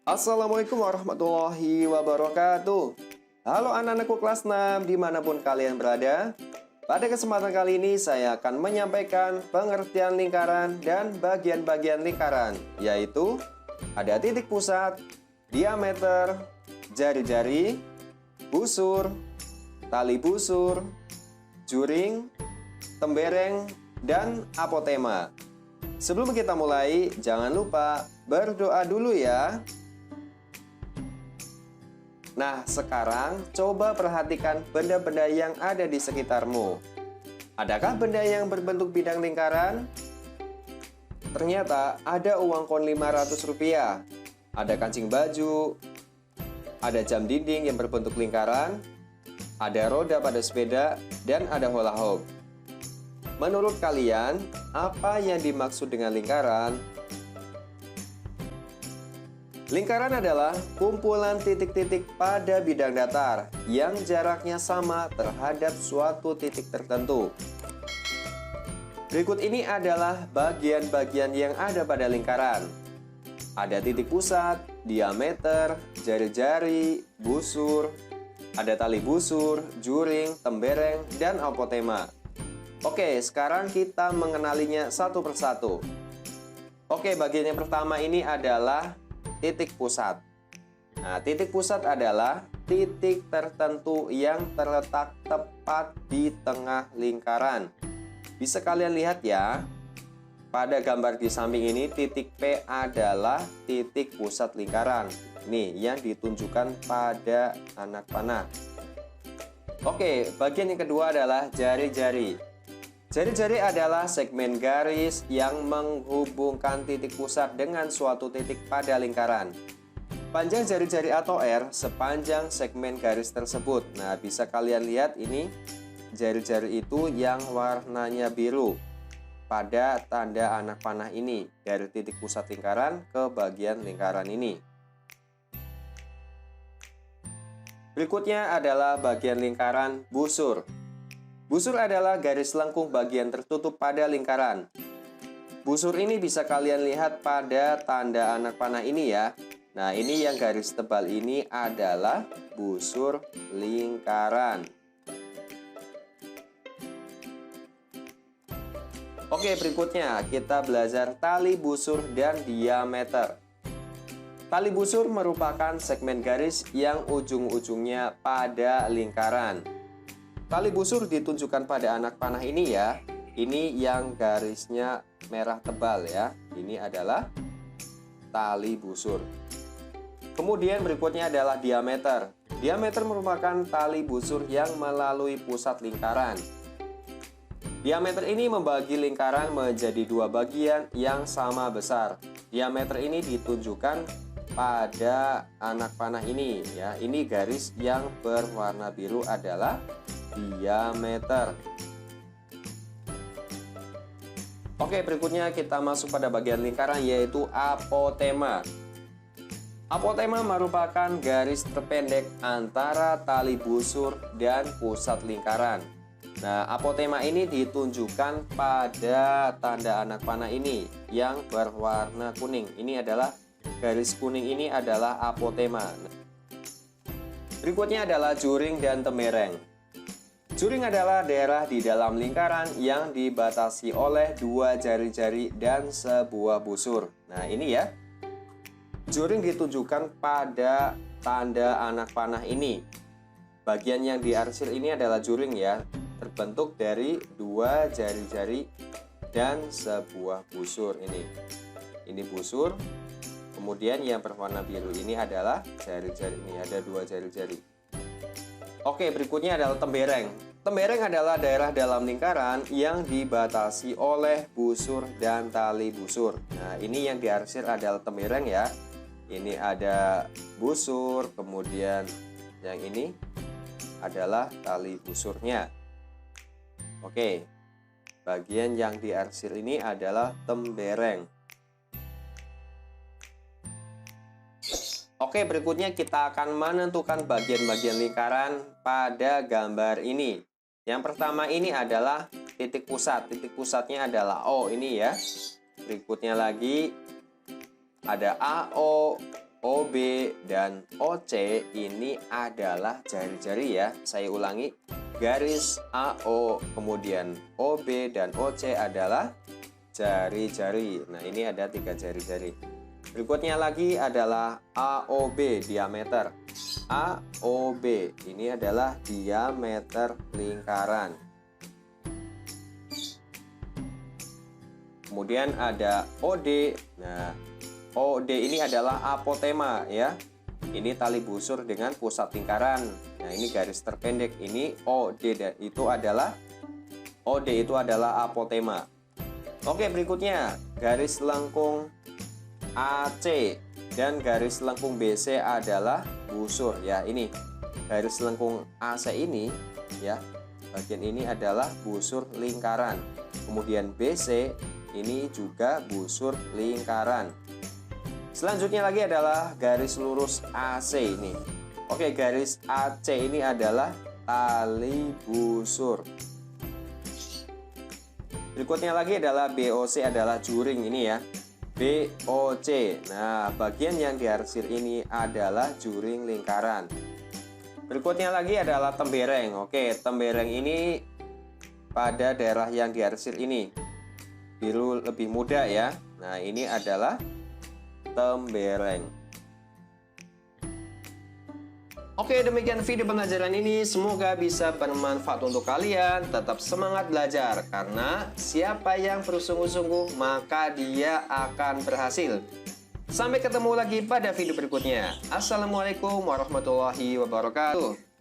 Assalamualaikum warahmatullahi wabarakatuh. Halo anak-anakku kelas 6 dimanapun kalian berada. Pada kesempatan kali ini saya akan menyampaikan pengertian lingkaran dan bagian-bagian lingkaran, yaitu ada titik pusat, diameter, jari-jari, busur, tali busur, juring, tembereng, dan apotema. Sebelum kita mulai, jangan lupa berdoa dulu ya. Nah, sekarang coba perhatikan benda-benda yang ada di sekitarmu. Adakah benda yang berbentuk bidang lingkaran? Ternyata ada uang koin Rp500, ada kancing baju, ada jam dinding yang berbentuk lingkaran, ada roda pada sepeda, dan ada hula hoop. Menurut kalian, apa yang dimaksud dengan lingkaran? Lingkaran adalah kumpulan titik-titik pada bidang datar yang jaraknya sama terhadap suatu titik tertentu. Berikut ini adalah bagian-bagian yang ada pada lingkaran. Ada titik pusat, diameter, jari-jari, busur, ada tali busur, juring, tembereng, dan apotema. Oke, sekarang kita mengenalinya satu persatu. Oke, bagian yang pertama ini adalah titik pusat. Nah, titik pusat adalah titik tertentu yang terletak tepat di tengah lingkaran. Bisa kalian lihat ya, pada gambar di samping ini titik P adalah titik pusat lingkaran. Nih, yang ditunjukkan pada anak panah. Oke, bagian yang kedua adalah jari-jari. Jari-jari adalah segmen garis yang menghubungkan titik pusat dengan suatu titik pada lingkaran. Panjang jari-jari atau R sepanjang segmen garis tersebut. Nah, bisa kalian lihat ini jari-jari itu yang warnanya biru pada tanda anak panah ini, dari titik pusat lingkaran ke bagian lingkaran ini. Berikutnya adalah bagian lingkaran busur. Busur adalah garis lengkung bagian tertutup pada lingkaran. Busur ini bisa kalian lihat pada tanda anak panah ini ya. Nah, ini yang garis tebal ini adalah busur lingkaran. Oke, berikutnya kita belajar tali busur dan diameter. Tali busur merupakan segmen garis yang ujung-ujungnya pada lingkaran. Tali busur ditunjukkan pada anak panah ini ya. Ini yang garisnya merah tebal ya. Ini adalah tali busur. Kemudian berikutnya adalah diameter. Diameter merupakan tali busur yang melalui pusat lingkaran. Diameter ini membagi lingkaran menjadi dua bagian yang sama besar. Diameter ini ditunjukkan pada anak panah ini ya. Ini garis yang berwarna biru adalah diameter. Oke, berikutnya kita masuk pada bagian lingkaran yaitu apotema. Apotema merupakan garis terpendek antara tali busur dan pusat lingkaran. Nah, apotema ini ditunjukkan pada tanda anak panah ini yang berwarna kuning. Ini adalah garis kuning, ini adalah apotema. Berikutnya adalah juring dan tembereng. Juring adalah daerah di dalam lingkaran yang dibatasi oleh dua jari-jari dan sebuah busur. Nah, ini ya. Juring ditunjukkan pada tanda anak panah ini. Bagian yang diarsir ini adalah juring ya, terbentuk dari dua jari-jari dan sebuah busur ini. Ini busur. Kemudian yang berwarna biru ini adalah jari-jari, ini ada dua jari-jari. Oke, berikutnya adalah tembereng. Tembereng adalah daerah dalam lingkaran yang dibatasi oleh busur dan tali busur. Nah, ini yang diarsir adalah tembereng ya. Ini ada busur, kemudian yang ini adalah tali busurnya. Oke, bagian yang diarsir ini adalah tembereng. Oke, berikutnya kita akan menentukan bagian-bagian lingkaran pada gambar ini. Yang pertama ini adalah titik pusat. Titik pusatnya adalah O ini ya. Berikutnya lagi ada AO, OB, dan OC ini adalah jari-jari ya. Saya ulangi, garis AO, kemudian OB, dan OC adalah jari-jari. Nah, ini ada 3 jari-jari. Berikutnya lagi adalah AOB, diameter. AOB ini adalah diameter lingkaran. Kemudian ada OD. Nah, OD ini adalah apotema ya. Ini tali busur dengan pusat lingkaran. Nah, ini garis terpendek. Ini OD dan OD itu adalah apotema. Oke, berikutnya garis lengkung AC dan garis lengkung BC adalah busur ya. Ini garis lengkung AC ini ya. Bagian ini adalah busur lingkaran. Kemudian BC ini juga busur lingkaran. Selanjutnya lagi adalah garis lurus AC ini. Oke, garis AC ini adalah tali busur. Berikutnya lagi adalah BOC, adalah juring ini ya. BOC. Nah, bagian yang diarsir ini adalah juring lingkaran. Berikutnya lagi adalah tembereng. Oke, tembereng ini pada daerah yang diarsir ini. Biru lebih muda ya. Nah, ini adalah tembereng. Oke, demikian video pembelajaran ini. Semoga bisa bermanfaat untuk kalian. Tetap semangat belajar, karena siapa yang bersungguh-sungguh maka dia akan berhasil. Sampai ketemu lagi pada video berikutnya. Assalamualaikum warahmatullahi wabarakatuh.